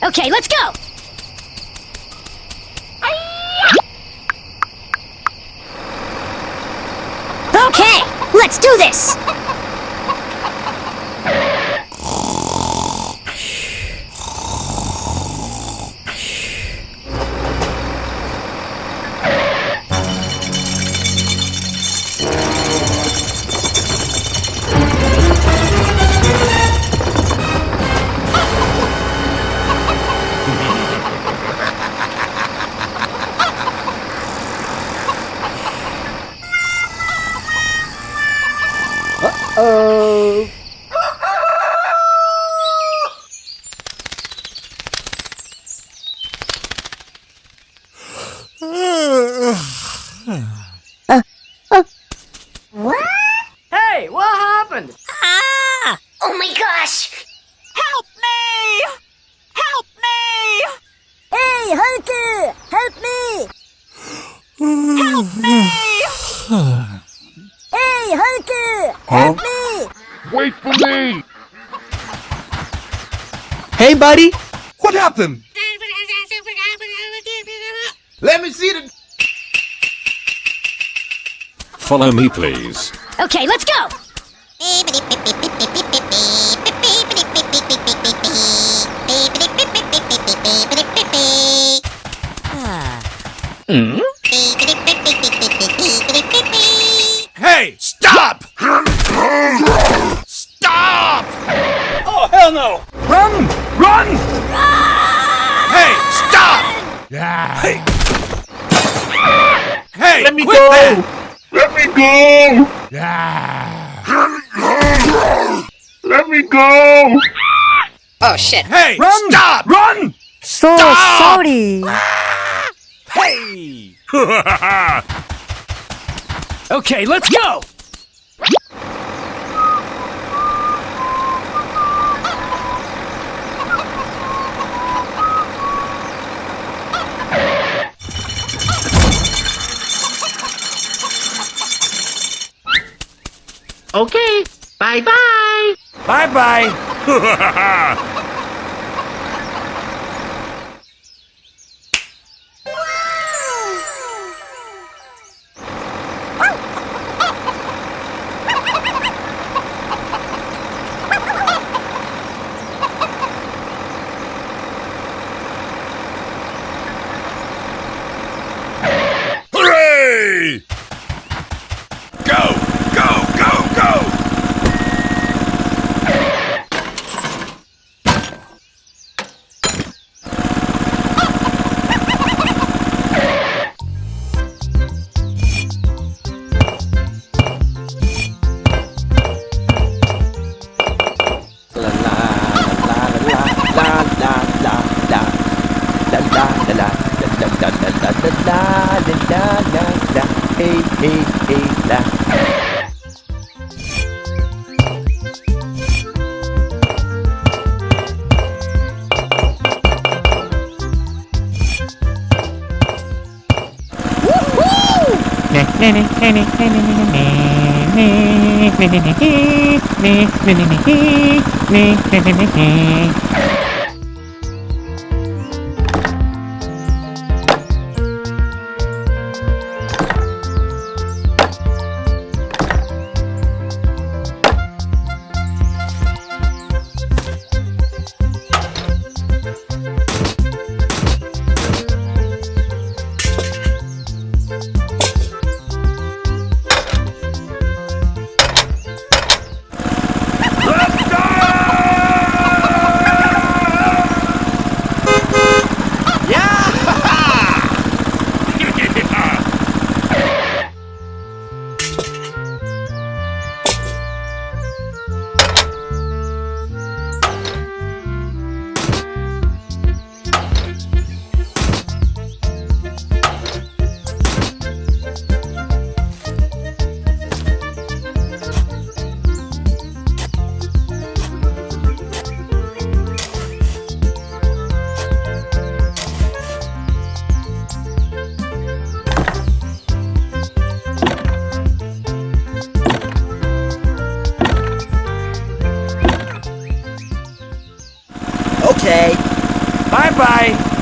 Okay, let's go! Okay, let's do this! Uh-oh. Hey, what happened? Ah! Oh my gosh! Help me! Help me! Hey, Hulk! Help me! Help me! Hey, Hulk! Help me! Wait for me! Hey, buddy. What happened? Let me see the... Follow me, please. Okay, let's go! Hey, stop! Stop! Oh, hell no. Run! Run! Hey, stop! Yeah. Hey. Hey, Let me quit go. that! Let me go! Yeah. Let me go! Oh shit. Hey, Run! stop! Run! So Stop! sorry. Hey! Okay, let's go! Okay, bye-bye! Bye-bye! Hooray! Go! Go! Go! Go! Hey, hey, hey, la. say. Bye-bye.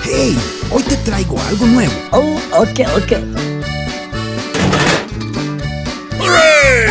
¡Hey! Hoy te traigo algo nuevo. Oh, ok. Hooray!